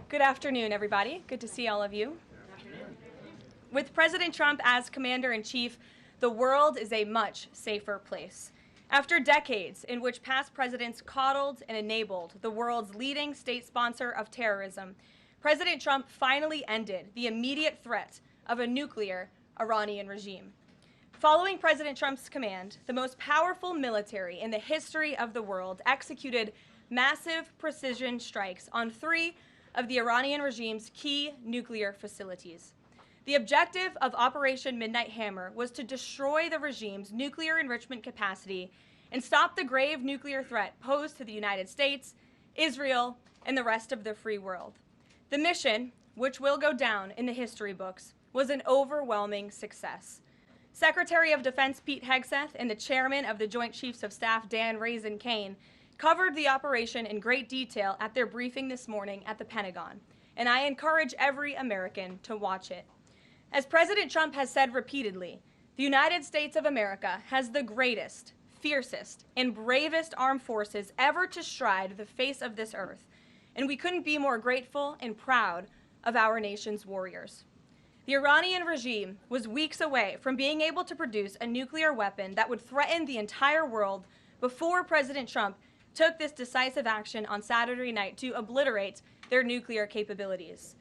Good afternoon, everybody. Good to see all of you. With President Trump as commander-in-chief, the world is a much safer place. After decades in which past presidents coddled and enabled the world's leading state sponsor of terrorism, President Trump finally ended the immediate threat of a nuclear Iranian regime. Following President Trump's command, the most powerful military in the history of the world executed massive precision strikes on 3 of the Iranian regime's key nuclear facilities. The objective of Operation Midnight Hammer was to destroy the regime's nuclear enrichment capacity and stop the grave nuclear threat posed to the United States, Israel, and the rest of the free world. The mission, which will go down in the history books, was an overwhelming success. Secretary of Defense Pete Hegseth and the chairman of the Joint Chiefs of Staff Dan Raisin Kane covered the operation in great detail at their briefing this morning at the Pentagon, and I encourage every American to watch it. As President Trump has said repeatedly, the United States of America has the greatest, fiercest, and bravest armed forces ever to stride the face of this earth, and we couldn't be more grateful and proud of our nation's warriors. The Iranian regime was weeks away from being able to produce a nuclear weapon that would threaten the entire world before President Trump took this decisive action on Saturday night to obliterate their nuclear capabilities.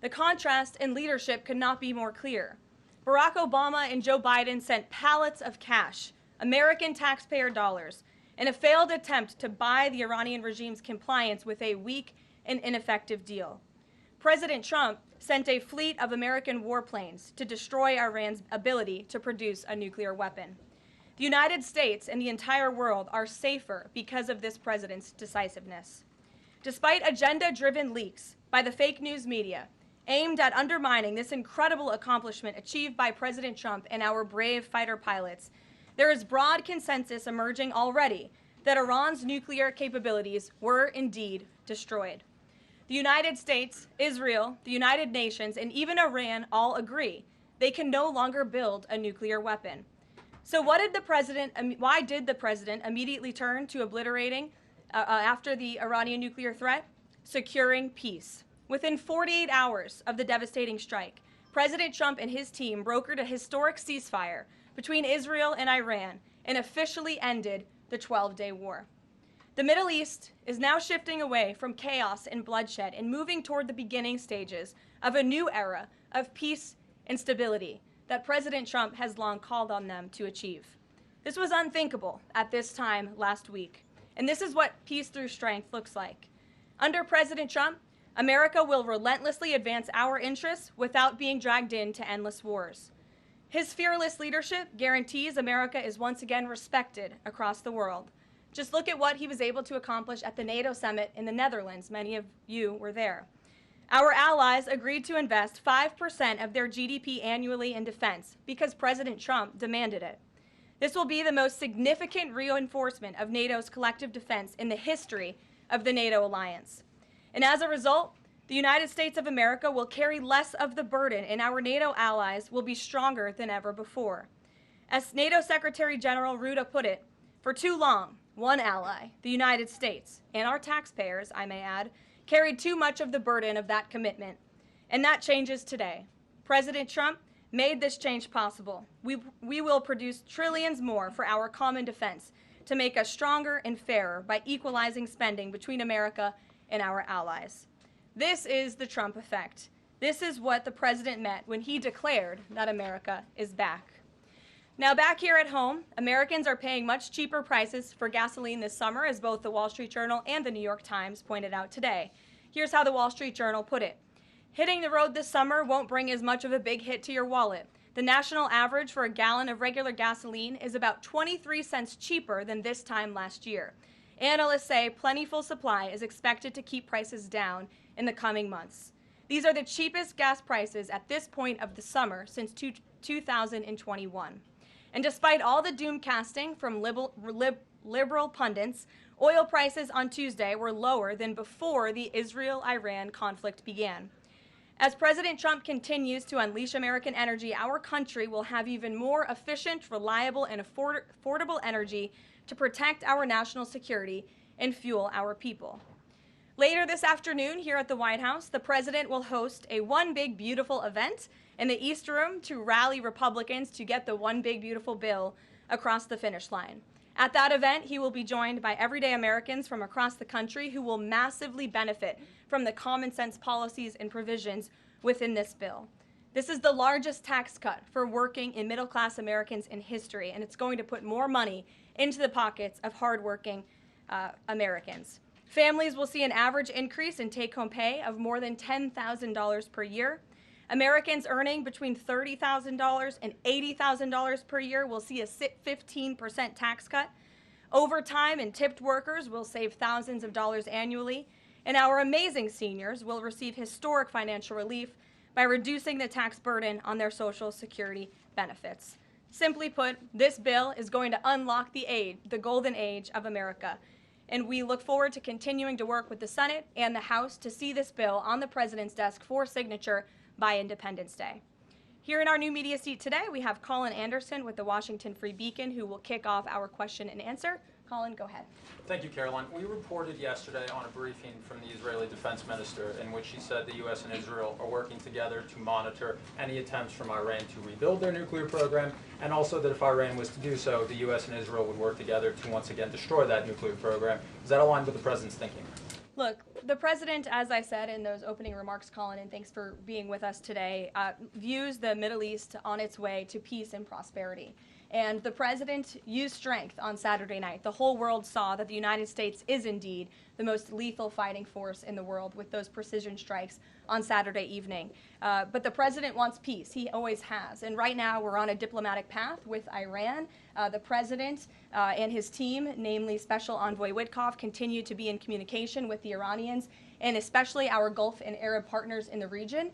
The contrast in leadership could not be more clear. Barack Obama and Joe Biden sent pallets of cash, American taxpayer dollars, in a failed attempt to buy the Iranian regime's compliance with a weak and ineffective deal. President Trump sent a fleet of American warplanes to destroy Iran's ability to produce a nuclear weapon. The United States and the entire world are safer because of this president's decisiveness. Despite agenda-driven leaks by the fake news media aimed at undermining this incredible accomplishment achieved by President Trump and our brave fighter pilots, there is broad consensus emerging already that Iran's nuclear capabilities were indeed destroyed. The United States, Israel, the United Nations, and even Iran all agree they can no longer build a nuclear weapon. So why did the president immediately turn to obliterating after the Iranian nuclear threat? Securing peace. Within 48 hours of the devastating strike, President Trump and his team brokered a historic ceasefire between Israel and Iran and officially ended the 12-day war. The Middle East is now shifting away from chaos and bloodshed and moving toward the beginning stages of a new era of peace and stability that President Trump has long called on them to achieve. This was unthinkable at this time last week, and this is what peace through strength looks like. Under President Trump, America will relentlessly advance our interests without being dragged into endless wars. His fearless leadership guarantees America is once again respected across the world. Just look at what he was able to accomplish at the NATO summit in the Netherlands. Many of you were there. Our allies agreed to invest 5% of their GDP annually in defense because President Trump demanded it. This will be the most significant reinforcement of NATO's collective defense in the history of the NATO alliance. And as a result, the United States of America will carry less of the burden, and our NATO allies will be stronger than ever before. As NATO Secretary General Ruda put it, for too long, one ally, the United States, and our taxpayers, I may add, carried too much of the burden of that commitment. And that changes today. President Trump made this change possible. We will produce trillions more for our common defense to make us stronger and fairer by equalizing spending between America and our allies. This is the Trump effect. This is what the president meant when he declared that America is back. Now, back here at home, Americans are paying much cheaper prices for gasoline this summer, as both the Wall Street Journal and the New York Times pointed out today. Here's how the Wall Street Journal put it. Hitting the road this summer won't bring as much of a big hit to your wallet. The national average for a gallon of regular gasoline is about 23 cents cheaper than this time last year. Analysts say plentiful supply is expected to keep prices down in the coming months. These are the cheapest gas prices at this point of the summer since 2021. And despite all the doom casting from liberal pundits, oil prices on Tuesday were lower than before the Israel-Iran conflict began. As President Trump continues to unleash American energy, our country will have even more efficient, reliable, and affordable energy to protect our national security and fuel our people. Later this afternoon here at the White House, the president will host a One Big Beautiful event in the East Room to rally Republicans to get the One Big Beautiful bill across the finish line. At that event, he will be joined by everyday Americans from across the country who will massively benefit from the common sense policies and provisions within this bill. This is the largest tax cut for working and middle-class Americans in history, and it's going to put more money into the pockets of hardworking Americans. Families will see an average increase in take-home pay of more than $10,000 per year. Americans earning between $30,000 and $80,000 per year will see a 15% tax cut. Overtime and tipped workers will save thousands of dollars annually. And our amazing seniors will receive historic financial relief by reducing the tax burden on their Social Security benefits. Simply put, this bill is going to unlock the golden age of America. And we look forward to continuing to work with the Senate and the House to see this bill on the president's desk for signature by Independence Day. Here in our new media seat today, we have Colin Anderson with the Washington Free Beacon, who will kick off our question and answer. Colin, go ahead. Thank you, Karoline. We reported yesterday on a briefing from the Israeli defense minister in which he said the U.S. and Israel are working together to monitor any attempts from Iran to rebuild their nuclear program, and also that if Iran was to do so, the U.S. and Israel would work together to once again destroy that nuclear program. Is that aligned with the president's thinking? Look, the president, as I said in those opening remarks, Colin, and thanks for being with us today, views the Middle East on its way to peace and prosperity. And the president used strength on Saturday night. The whole world saw that the United States is indeed the most lethal fighting force in the world with those precision strikes on Saturday evening. But the president wants peace. He always has. And right now we're on a diplomatic path with Iran. The president and his team, namely Special Envoy Witkoff, continue to be in communication with the Iranians and especially our Gulf and Arab partners in the region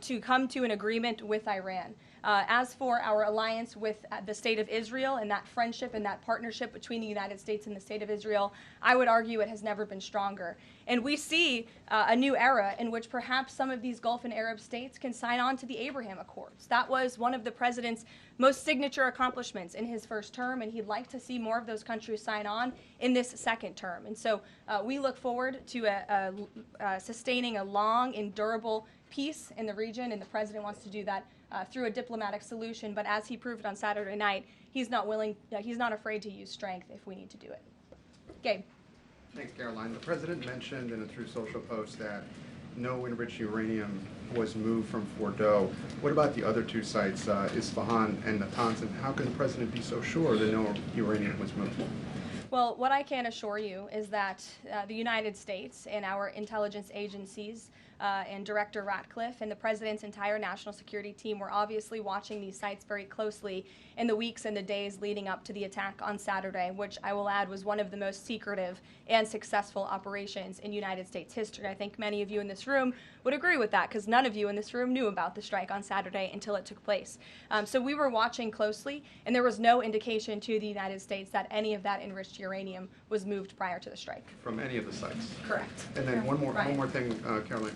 to come to an agreement with Iran. As for our alliance with the State of Israel and that friendship and that partnership between the United States and the State of Israel, I would argue it has never been stronger. And we see a new era in which perhaps some of these Gulf and Arab states can sign on to the Abraham Accords. That was one of the president's most signature accomplishments in his first term, and he'd like to see more of those countries sign on in this second term. And so we look forward to sustaining a long and durable peace in the region, and the president wants to do that through a diplomatic solution. But as he proved on Saturday night, he's not afraid to use strength if we need to do it. Gabe. Thanks, Karoline. The president mentioned in a Truth Social post that no enriched uranium was moved from Fordow. What about the other two sites, Isfahan and Natanz, and how can the president be so sure that no uranium was moved? Well, what I can assure you is that the United States and our intelligence agencies and Director Ratcliffe and the President's entire national security team were obviously watching these sites very closely in the weeks and the days leading up to the attack on Saturday, which I will add was one of the most secretive and successful operations in United States history. I think many of you in this room would agree with that because none of you in this room knew about the strike on Saturday until it took place. So we were watching closely, and there was no indication to the United States that any of that enriched uranium was moved prior to the strike. From any of the sites? Correct. And then one more thing, Karoline.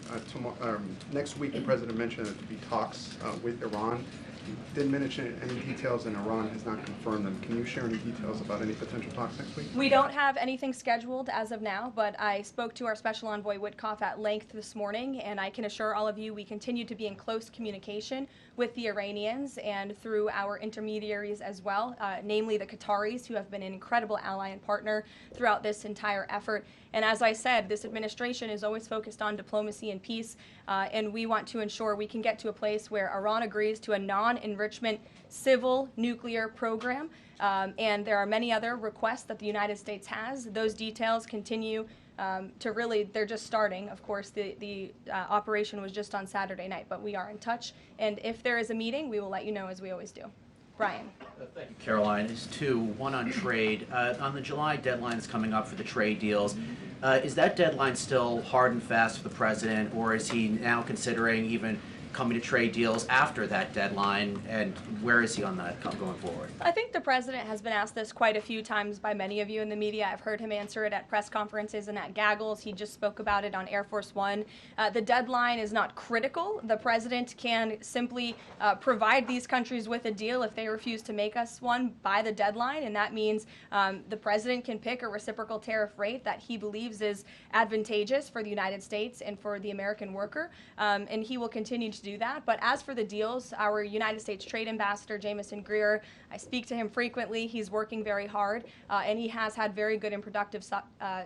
Next week, the president mentioned that there would be talks with Iran. He didn't mention any details, and Iran has not confirmed them. Can you share any details about any potential talks next week? We don't have anything scheduled as of now, but I spoke to our Special Envoy Witkoff at length this morning, and I can assure all of you we continue to be in close communication with the Iranians and through our intermediaries as well, namely the Qataris, who have been an incredible ally and partner throughout this entire effort. And as I said, this administration is always focused on diplomacy and peace, and we want to ensure we can get to a place where Iran agrees to a non-enrichment civil nuclear program. And there are many other requests that the United States has. Those details continue to really, they're just starting. Of course, the operation was just on Saturday night, but we are in touch. And if there is a meeting, we will let you know, as we always do. Brian. Thank you, Karoline. There's two. One on trade. On the July deadline that's coming up for the trade deals, is that deadline still hard and fast for the president, or is he now considering even coming to trade deals after that deadline, and where is he on that going forward? I think the president has been asked this quite a few times by many of you in the media. I've heard him answer it at press conferences and at gaggles. He just spoke about it on Air Force One. The deadline is not critical. The president can simply provide these countries with a deal if they refuse to make us one by the deadline, and that means the president can pick a reciprocal tariff rate that he believes is advantageous for the United States and for the American worker, and he will continue to do that. But as for the deals, our United States Trade Ambassador, Jameson Greer, I speak to him frequently. He's working very hard, and he has had very good and productive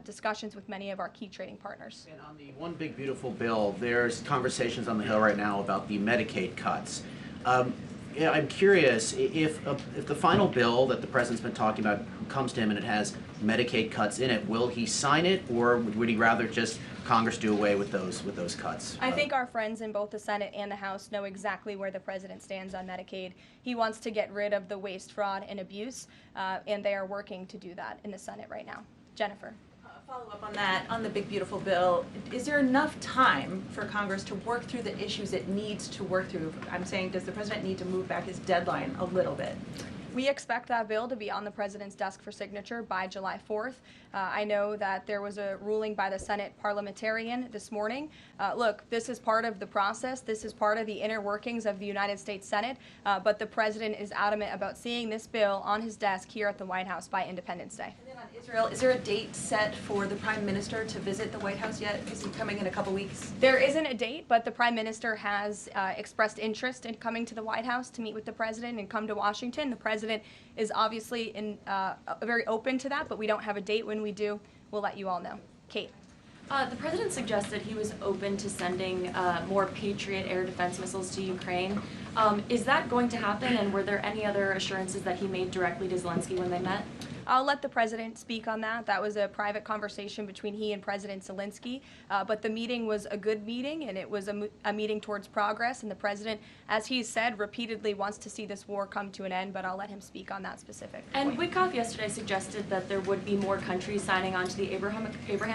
discussions with many of our key trading partners. And on the One Big Beautiful Bill, there's conversations on the Hill right now about the Medicaid cuts. Yeah, I'm curious if the final bill that the president's been talking about comes to him and it has Medicaid cuts in it, will he sign it, or would he rather just Congress do away with those cuts? I think our friends in both the Senate and the House know exactly where the president stands on Medicaid. He wants to get rid of the waste, fraud, and abuse, and they are working to do that in the Senate right now. Jennifer. Follow up on that, on the big beautiful bill, is there enough time for Congress to work through the issues it needs to work through? I'm saying, does the president need to move back his deadline a little bit? We expect that bill to be on the president's desk for signature by July 4th. I know that there was a ruling by the Senate parliamentarian this morning. Look, this is part of the process. This is part of the inner workings of the United States Senate, but the president is adamant about seeing this bill on his desk here at the White House by Independence Day. And then on Israel, is there a date set for the Prime Minister to visit the White House yet? Is he coming in a couple weeks? There isn't a date, but the Prime Minister has expressed interest in coming to the White House to meet with the president and come to Washington. The president is obviously very open to that, but we don't have a date. When we do, we'll let you all know. Kate. The president suggested he was open to sending more Patriot air defense missiles to Ukraine. Is that going to happen, and were there any other assurances that he made directly to Zelensky when they met? I'll let the president speak on that. That was a private conversation between he and President Zelensky, but the meeting was a good meeting, and it was a meeting towards progress, and the president, as he said, repeatedly wants to see this war come to an end, but I'll let him speak on that specific And point. Witkoff yesterday suggested that there would be more countries signing on to the Abraham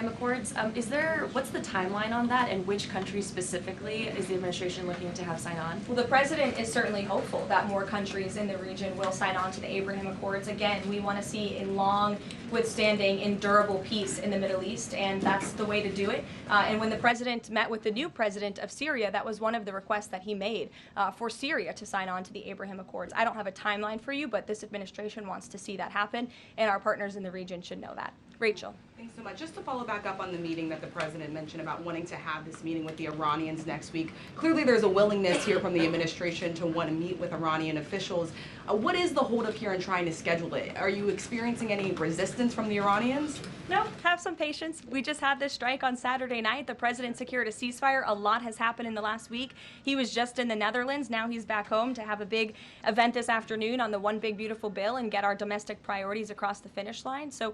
Accords. What's the timeline on that, and which countries specifically is the administration looking to have sign on? Well, the president is certainly hopeful that more countries in the region will sign on to the Abraham Accords. Again, we want to see a long, withstanding, endurable peace in the Middle East, and that's the way to do it. And when the president met with the new president of Syria, that was one of the requests that he made for Syria to sign on to the Abraham Accords. I don't have a timeline for you, but this administration wants to see that happen, and our partners in the region should know that. Rachel. Thanks so much. Just to follow back up on the meeting that the president mentioned about wanting to have this meeting with the Iranians next week. Clearly there's a willingness here from the administration to want to meet with Iranian officials. What is the holdup here in trying to schedule it? Are you experiencing any resistance from the Iranians? No, have some patience. We just had this strike on Saturday night. The president secured a ceasefire. A lot has happened in the last week. He was just in the Netherlands. Now he's back home to have a big event this afternoon on the One Big Beautiful Bill and get our domestic priorities across the finish line. So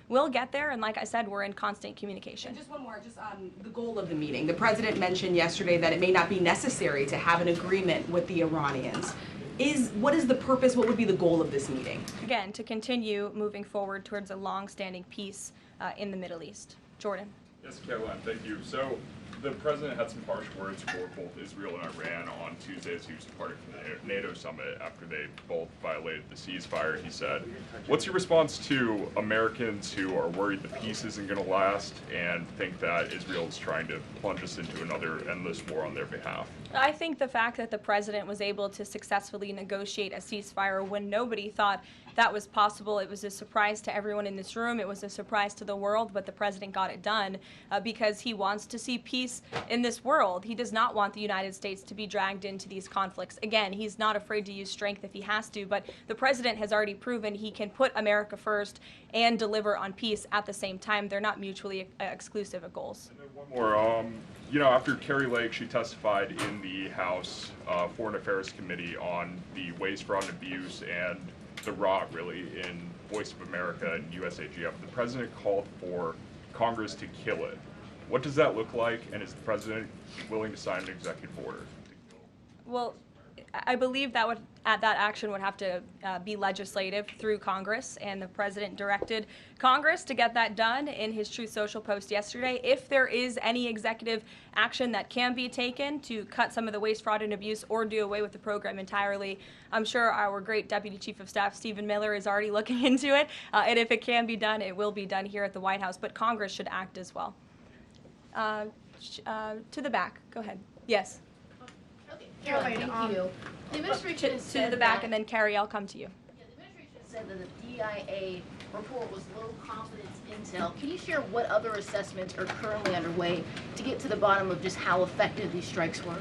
we'll get there, and like I said, we're in constant communication. And just one more, the goal of the meeting. The president mentioned yesterday that it may not be necessary to have an agreement with the Iranians. What is the purpose, what would be the goal of this meeting? Again, to continue moving forward towards a long-standing peace in the Middle East. Jordan. Yes, Karoline, thank you. So the president had some harsh words for both Israel and Iran on Tuesday as he was departing from the NATO summit after they both violated the ceasefire. He said, what's your response to Americans who are worried the peace isn't going to last and think that Israel is trying to plunge us into another endless war on their behalf? I think the fact that the president was able to successfully negotiate a ceasefire when nobody thought that was possible, it was a surprise to everyone in this room, it was a surprise to the world, but the president got it done because he wants to see peace in this world. He does not want the United States to be dragged into these conflicts. Again, he's not afraid to use strength if he has to, but the president has already proven he can put America first and deliver on peace at the same time. They're not mutually exclusive goals. And then one more. After Kari Lake, she testified in the House Foreign Affairs Committee on the waste, fraud, and abuse and the rot, really, in Voice of America and USAGF. The president called for Congress to kill it. What does that look like, and is the president willing to sign an executive order? Well, I believe that that action would have to be legislative through Congress, and the president directed Congress to get that done in his Truth Social post yesterday. If there is any executive action that can be taken to cut some of the waste, fraud, and abuse or do away with the program entirely, I'm sure our great Deputy Chief of Staff, Stephen Miller, is already looking into it. And if it can be done, it will be done here at the White House. But Congress should act as well. To the back. Go ahead. Yes. Okay, Karoline, thank you. The administration has To said the back, that- and then Carrie, I'll come to you. Yeah, the administration said that the DIA report was low confidence intel. Can you share what other assessments are currently underway to get to the bottom of just how effective these strikes were?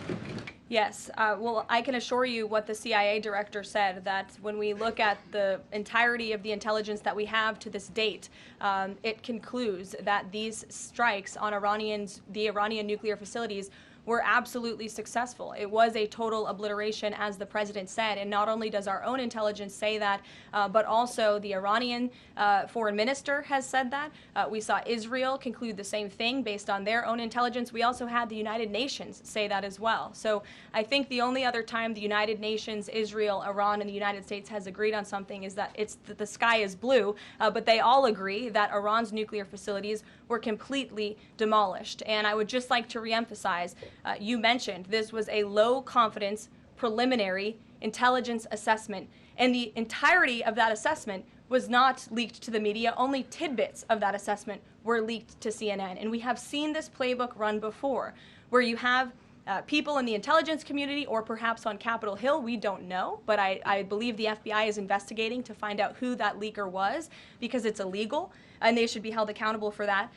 Yes. Well, I can assure you what the CIA director said, that when we look at the entirety of the intelligence that we have to this date, it concludes that these strikes on the Iranian nuclear facilities were absolutely successful. It was a total obliteration, as the president said, and not only does our own intelligence say that, but also the Iranian foreign minister has said that. We saw Israel conclude the same thing based on their own intelligence. We also had the United Nations say that as well. So I think the only other time the United Nations, Israel, Iran, and the United States has agreed on something is that the sky is blue, but they all agree that Iran's nuclear facilities were completely demolished. And I would just like to reemphasize, you mentioned this was a low confidence preliminary intelligence assessment, and the entirety of that assessment was not leaked to the media. Only tidbits of that assessment were leaked to CNN. And we have seen this playbook run before, where you have people in the intelligence community, or perhaps on Capitol Hill, we don't know, but I believe the FBI is investigating to find out who that leaker was, because it's illegal, and they should be held accountable for that,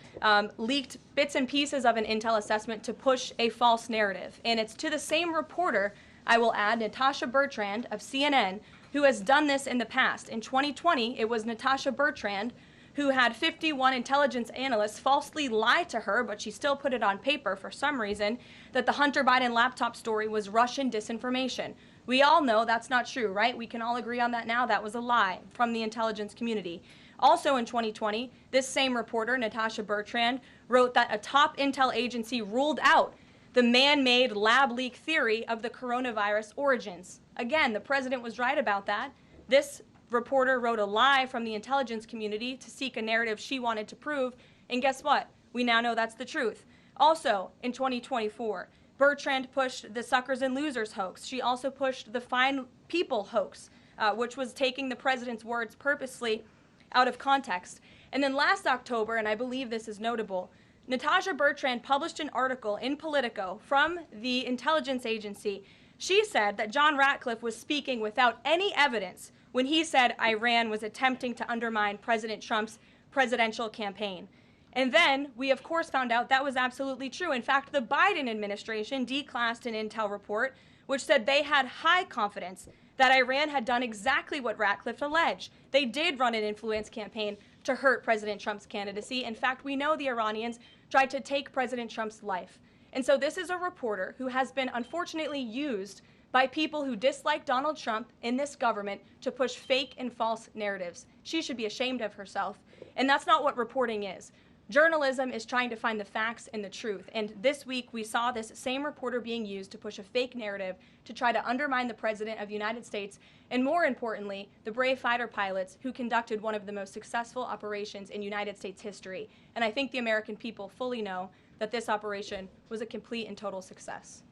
leaked bits and pieces of an intel assessment to push a false narrative. And it's to the same reporter, I will add, Natasha Bertrand of CNN, who has done this in the past. In 2020, it was Natasha Bertrand who had 51 intelligence analysts falsely lie to her, but she still put it on paper for some reason, that the Hunter Biden laptop story was Russian disinformation. We all know that's not true, right? We can all agree on that now. That was a lie from the intelligence community. Also in 2020, this same reporter, Natasha Bertrand, wrote that a top intel agency ruled out the man-made lab leak theory of the coronavirus origins. Again, the president was right about that. This reporter wrote a lie from the intelligence community to seek a narrative she wanted to prove, and guess what? We now know that's the truth. Also, in 2024, Bertrand pushed the suckers and losers hoax. She also pushed the fine people hoax, which was taking the president's words purposely out of context. And then last October, and I believe this is notable, Natasha Bertrand published an article in Politico from the intelligence agency. She said that John Ratcliffe was speaking without any evidence when he said Iran was attempting to undermine President Trump's presidential campaign. And then we, of course, found out that was absolutely true. In fact, the Biden administration declassed an intel report which said they had high confidence that Iran had done exactly what Ratcliffe alleged. They did run an influence campaign to hurt President Trump's candidacy. In fact, we know the Iranians tried to take President Trump's life. And so this is a reporter who has been unfortunately used by people who dislike Donald Trump in this government to push fake and false narratives. She should be ashamed of herself. And that's not what reporting is. Journalism is trying to find the facts and the truth. And this week we saw this same reporter being used to push a fake narrative to try to undermine the President of the United States, and more importantly, the brave fighter pilots who conducted one of the most successful operations in United States history. And I think the American people fully know that this operation was a complete and total success.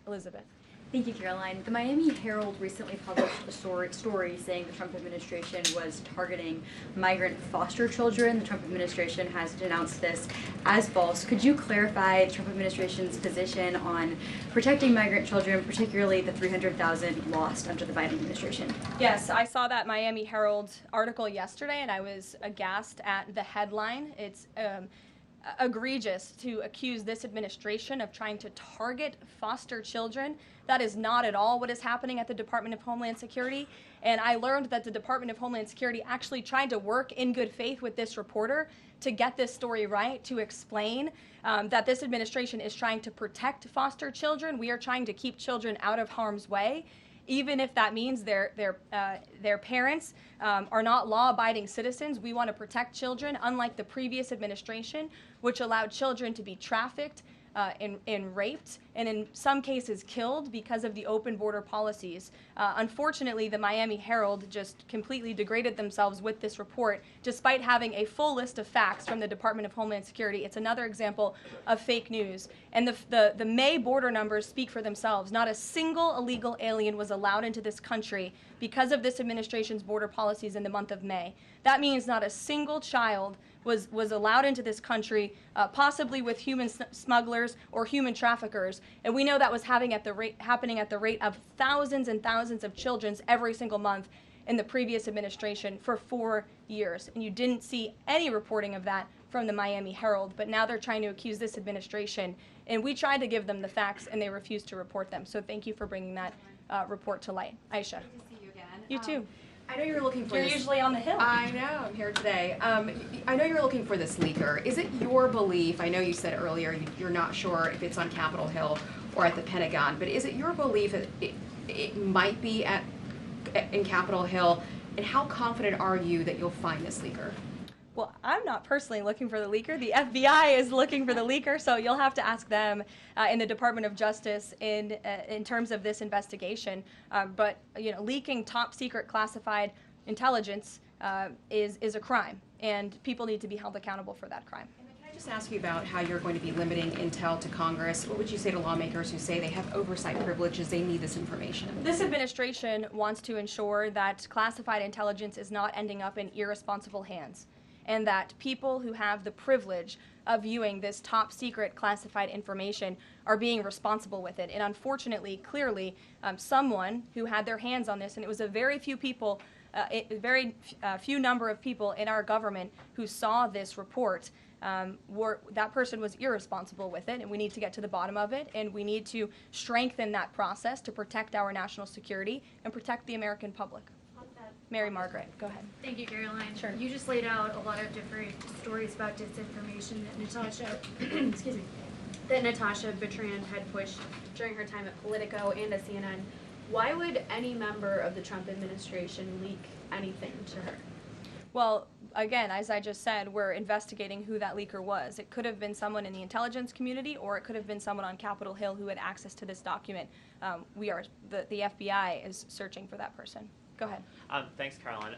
Elizabeth. Thank you, Karoline. The Miami Herald recently published a story saying the Trump administration was targeting migrant foster children. The Trump administration has denounced this as false. Could you clarify the Trump administration's position on protecting migrant children, particularly the 300,000 lost under the Biden administration? Yes, I saw that Miami Herald article yesterday, and I was aghast at the headline. It's egregious to accuse this administration of trying to target foster children. That is not at all what is happening at the Department of Homeland Security. And I learned that the Department of Homeland Security actually tried to work in good faith with this reporter to get this story right, to explain that this administration is trying to protect foster children. We are trying to keep children out of harm's way, even if that means their parents are not law-abiding citizens. We want to protect children, unlike the previous administration, which allowed children to be trafficked, and raped, and in some cases killed because of the open border policies. Unfortunately, the Miami Herald just completely degraded themselves with this report, despite having a full list of facts from the Department of Homeland Security. It's another example of fake news. And the May border numbers speak for themselves. Not a single illegal alien was allowed into this country because of this administration's border policies in the month of May. That means not a single child was allowed into this country, possibly with human smugglers or human traffickers. And we know that was happening at the rate of thousands and thousands of children every single month in the previous administration for 4 years. And you didn't see any reporting of that from the Miami Herald, but now they're trying to accuse this administration. And we tried to give them the facts, and they refused to report them. So thank you for bringing that report to light. Aisha. Good to see you again. You too. I know you were looking for You're this. usually on the Hill. I know, I'm here today. I know you were looking for this leaker. Is it your belief, I know you said earlier you're not sure if it's on Capitol Hill or at the Pentagon, but is it your belief that it might be in Capitol Hill, and how confident are you that you'll find this leaker? Well, I'm not personally looking for the leaker. The FBI is looking for the leaker, so you'll have to ask them in the Department of Justice in terms of this investigation. But leaking top secret classified intelligence is a crime, and people need to be held accountable for that crime. And then can I just ask you about how you're going to be limiting intel to Congress? What would you say to lawmakers who say they have oversight privileges, they need this information? This administration wants to ensure that classified intelligence is not ending up in irresponsible hands, and that people who have the privilege of viewing this top secret classified information are being responsible with it. And unfortunately, clearly, someone who had their hands on this, and it was a very few people, few number of people in our government who saw this report, that person was irresponsible with it, and we need to get to the bottom of it, and we need to strengthen that process to protect our national security and protect the American public. Mary Margaret, go ahead. Thank you, Karoline. Sure. You just laid out a lot of different stories about disinformation that Natasha, excuse me, that Natasha Bertrand had pushed during her time at Politico and at CNN. Why would any member of the Trump administration leak anything to her? Well, again, as I just said, we're investigating who that leaker was. It could have been someone in the intelligence community, or it could have been someone on Capitol Hill who had access to this document. The FBI is searching for that person. Go ahead. Thanks, Caroline.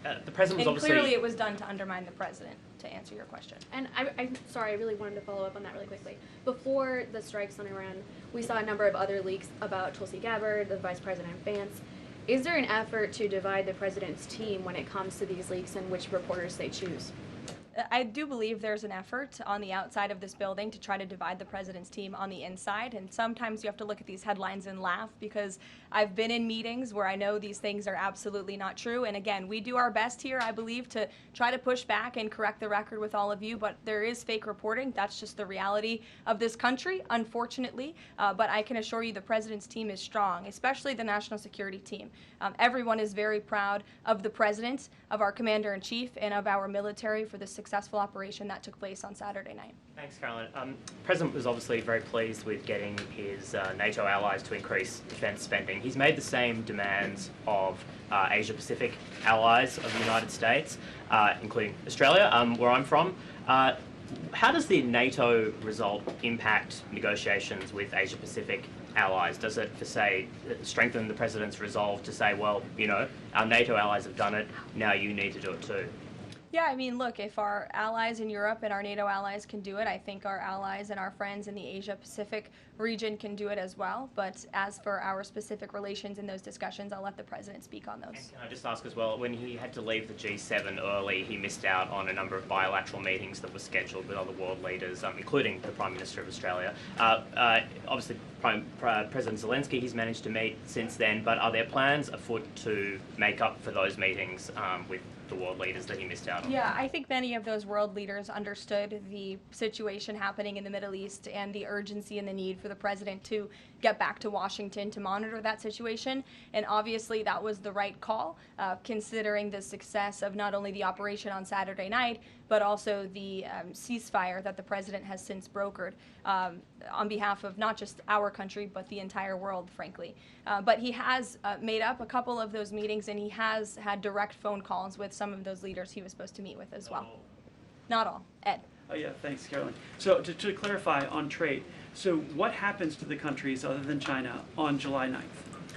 The president was And obviously... clearly it was done to undermine the president, to answer your question. And I'm sorry, I really wanted to follow up on that really quickly. Before the strikes on Iran, we saw a number of other leaks about Tulsi Gabbard, the Vice President Vance. Is there an effort to divide the president's team when it comes to these leaks and which reporters they choose? I do believe there's an effort on the outside of this building to try to divide the president's team on the inside, and sometimes you have to look at these headlines and laugh, because I've been in meetings where I know these things are absolutely not true, and again, we do our best here, I believe, to try to push back and correct the record with all of you, but there is fake reporting. That's just the reality of this country, unfortunately, but I can assure you the president's team is strong, especially the national security team. Everyone is very proud of the president, of our commander-in-chief, and of our military for the successful operation that took place on Saturday night. Thanks, Caroline. The President was obviously very pleased with getting his NATO allies to increase defence spending. He's made the same demands of Asia-Pacific allies of the United States, including Australia, where I'm from. How does the NATO result impact negotiations with Asia-Pacific allies? Does it, for say, strengthen the President's resolve to say, well, our NATO allies have done it, now you need to do it too? Yeah, I mean, look, if our allies in Europe and our NATO allies can do it, I think our allies and our friends in the Asia-Pacific region can do it as well. But as for our specific relations in those discussions, I'll let the president speak on those. And can I just ask as well, when he had to leave the G7 early, he missed out on a number of bilateral meetings that were scheduled with other world leaders, including the Prime Minister of Australia. Obviously, President Zelensky, he's managed to meet since then, but are there plans afoot to make up for those meetings with the world leaders that he missed out on? Yeah, I think many of those world leaders understood the situation happening in the Middle East and the urgency and the need for the president to get back to Washington to monitor that situation. And obviously that was the right call, considering the success of not only the operation on Saturday night, but also the ceasefire that the president has since brokered on behalf of not just our country, but the entire world, frankly. But he has made up a couple of those meetings, and he has had direct phone calls with some of those leaders he was supposed to meet with as well. Not all. Ed. Oh yeah, thanks, Karoline. So to clarify on trade, so what happens to the countries other than China on July 9th?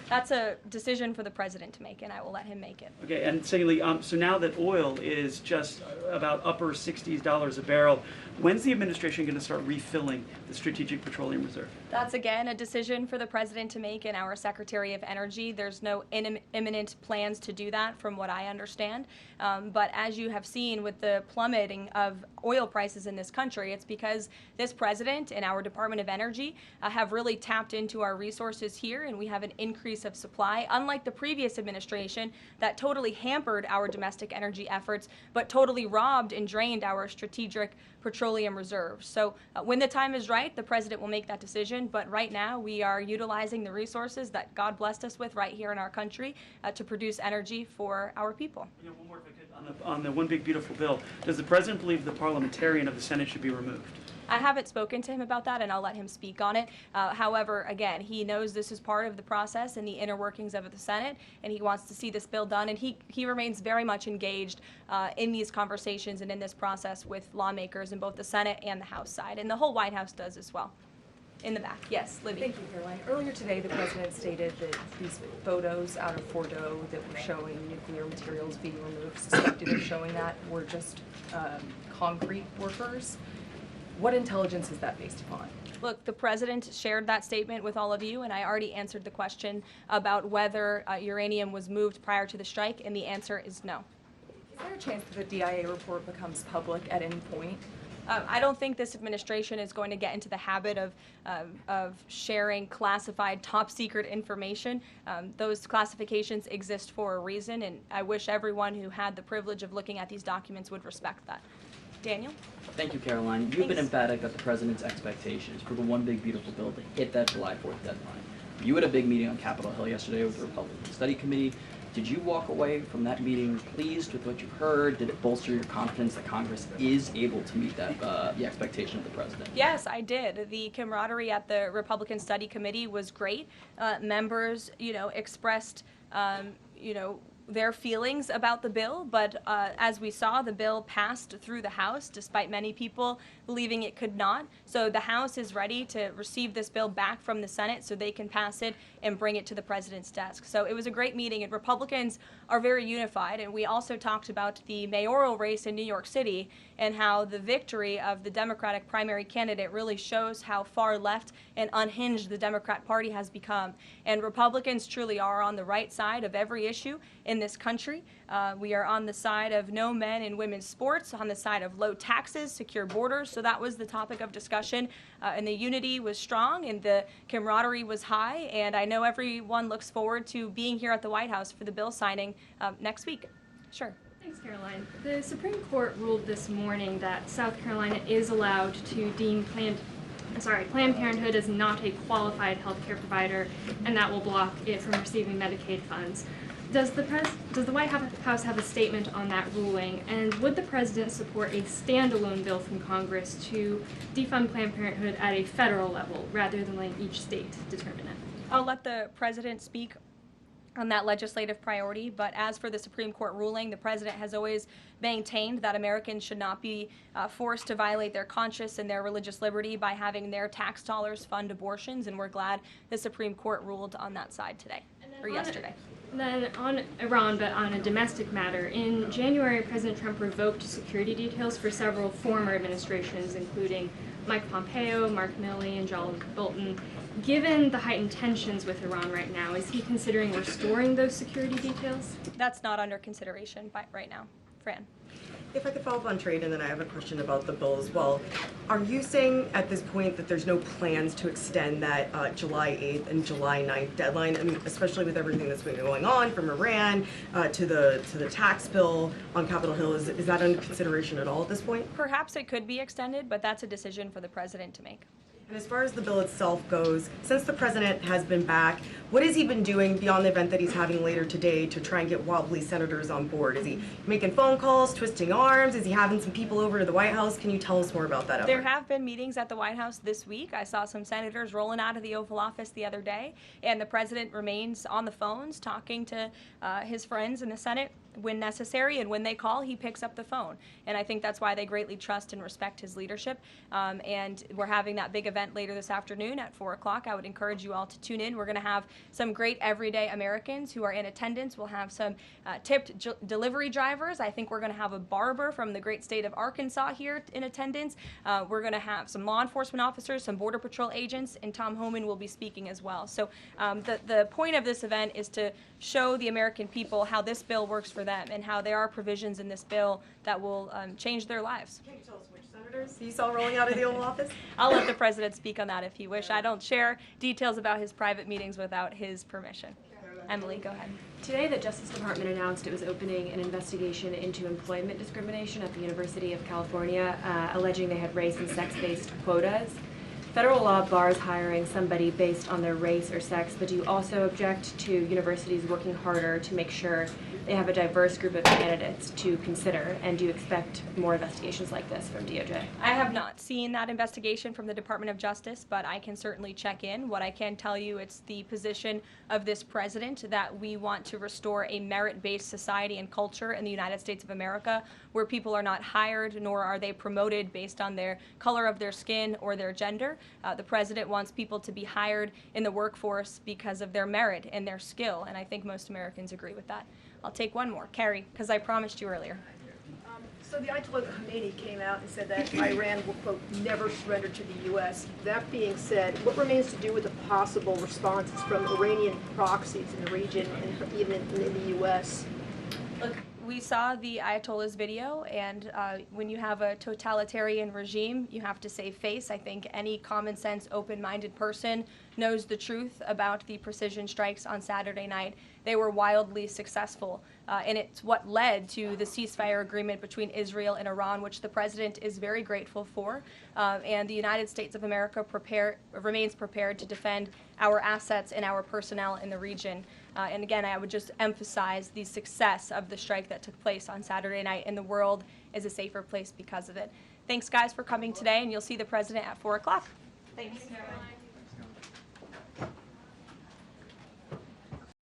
That's a decision for the president to make, and I will let him make it. Okay, and secondly, so now that oil is just about upper $60s a barrel, when's the administration going to start refilling the Strategic Petroleum Reserve? That's, again, a decision for the president to make and our Secretary of Energy. There's no imminent plans to do that, from what I understand. But as you have seen with the plummeting of oil prices in this country, it's because this president and our Department of Energy have really tapped into our resources here, and we have an increase of supply, unlike the previous administration that totally hampered our domestic energy efforts, but totally robbed and drained our strategic petroleum reserves. So when the time is right, the president will make that decision. But right now, we are utilizing the resources that God blessed us with right here in our country to produce energy for our people. Yeah, one more if I could. On the One Big Beautiful Bill, does the president believe the parliamentarian of the Senate should be removed? I haven't spoken to him about that, and I'll let him speak on it. However, again, he knows this is part of the process and the inner workings of the Senate, and he wants to see this bill done, and he remains very much engaged in these conversations and in this process with lawmakers in both the Senate and the House side, and the whole White House does as well. In the back, yes, Libby. Thank you, Karoline. Earlier today, the president stated that these photos out of Fordo that were showing nuclear materials being removed, suspected of showing that, were just concrete workers. What intelligence is that based upon? Look, the president shared that statement with all of you, and I already answered the question about whether uranium was moved prior to the strike, and the answer is no. Is there a chance that the DIA report becomes public at any point? I don't think this administration is going to get into the habit of sharing classified, top-secret information. Those classifications exist for a reason, and I wish everyone who had the privilege of looking at these documents would respect that. Daniel? Thank you, Karoline. You've been emphatic that the president's expectations for the One Big Beautiful Bill to hit that July 4th deadline. You had a big meeting on Capitol Hill yesterday with the Republican Study Committee. Did you walk away from that meeting pleased with what you heard? Did it bolster your confidence that Congress is able to meet that the expectation of the president? Yes, I did. The camaraderie at the Republican Study Committee was great. Members, expressed, their feelings about the bill, but as we saw, the bill passed through the House, despite many people believing it could not. So the House is ready to receive this bill back from the Senate so they can pass it and bring it to the president's desk. So it was a great meeting, and Republicans are very unified. And we also talked about the mayoral race in New York City and how the victory of the Democratic primary candidate really shows how far left and unhinged the Democrat Party has become. And Republicans truly are on the right side of every issue in this country. We are on the side of no men in women's sports, on the side of low taxes, secure borders. So that was the topic of discussion. And the unity was strong and the camaraderie was high. And I know everyone looks forward to being here at the White House for the bill signing next week. Sure. Thanks, Karoline. The Supreme Court ruled this morning that South Carolina is allowed to deem Planned Parenthood as not a qualified healthcare provider, and that will block it from receiving Medicaid funds. Does the White House have a statement on that ruling, and would the president support a standalone bill from Congress to defund Planned Parenthood at a federal level rather than letting each state determine it? I'll let the president speak on that legislative priority, but as for the Supreme Court ruling, the president has always maintained that Americans should not be forced to violate their conscience and their religious liberty by having their tax dollars fund abortions, and we're glad the Supreme Court ruled on that side today, or yesterday. Then on Iran, but on a domestic matter, in January, President Trump revoked security details for several former administrations, including Mike Pompeo, Mark Milley, and John Bolton. Given the heightened tensions with Iran right now, is he considering restoring those security details? That's not under consideration right now. Fran. If I could follow up on trade, and then I have a question about the bill as well. Are you saying at this point that there's no plans to extend that July 8th and July 9th deadline? I mean, especially with everything that's been going on from Iran to the tax bill on Capitol Hill, is that under consideration at all at this point? Perhaps it could be extended, but that's a decision for the president to make. And as far as the bill itself goes, since the president has been back, what has he been doing beyond the event that he's having later today to try and get wobbly senators on board? Is he making phone calls, twisting arms? Is he having some people over to the White House? Can you tell us more about that effort? There have been meetings at the White House this week. I saw some senators rolling out of the Oval Office the other day, and the president remains on the phones talking to his friends in the Senate when necessary, and when they call, he picks up the phone. And I think that's why they greatly trust and respect his leadership. And we're having that big event later this afternoon at 4 o'clock. I would encourage you all to tune in. We're going to have some great everyday Americans who are in attendance. We'll have some tipped delivery drivers. I think we're going to have a barber from the great state of Arkansas here in attendance. We're going to have some law enforcement officers, some Border Patrol agents, and Tom Homan will be speaking as well. So the point of this event is to show the American people how this bill works for them and how there are provisions in this bill that will change their lives. Can you tell us which senators you saw rolling out of the Oval Office? I'll let the president speak on that if he wish. I don't share details about his private meetings without his permission. Emily, go ahead. Today, the Justice Department announced it was opening an investigation into employment discrimination at the University of California, alleging they had race and sex-based quotas. Federal law bars hiring somebody based on their race or sex, but do you also object to universities working harder to make sure they have a diverse group of candidates to consider? And do you expect more investigations like this from DOJ? I have not seen that investigation from the Department of Justice, but I can certainly check in. What I can tell you, it's the position of this president that we want to restore a merit-based society and culture in the United States of America, where people are not hired nor are they promoted based on their color of their skin or their gender. The president wants people to be hired in the workforce because of their merit and their skill, and I think most Americans agree with that. I'll take one more. Carrie, because I promised you earlier. So the Ayatollah Khomeini came out and said that Iran will, quote, never surrender to the U.S. That being said, what remains to do with the possible responses from Iranian proxies in the region and even in the U.S.? Look, we saw the Ayatollah's video, and when you have a totalitarian regime, you have to save face. I think any common sense, open-minded person knows the truth about the precision strikes on Saturday night. They were wildly successful, and it's what led to the ceasefire agreement between Israel and Iran, which the president is very grateful for, and the United States of America remains prepared to defend our assets and our personnel in the region. And again, I would just emphasize the success of the strike that took place on Saturday night, and the world is a safer place because of it. Thanks, guys, for coming today, and you'll see the president at 4 o'clock. Thanks.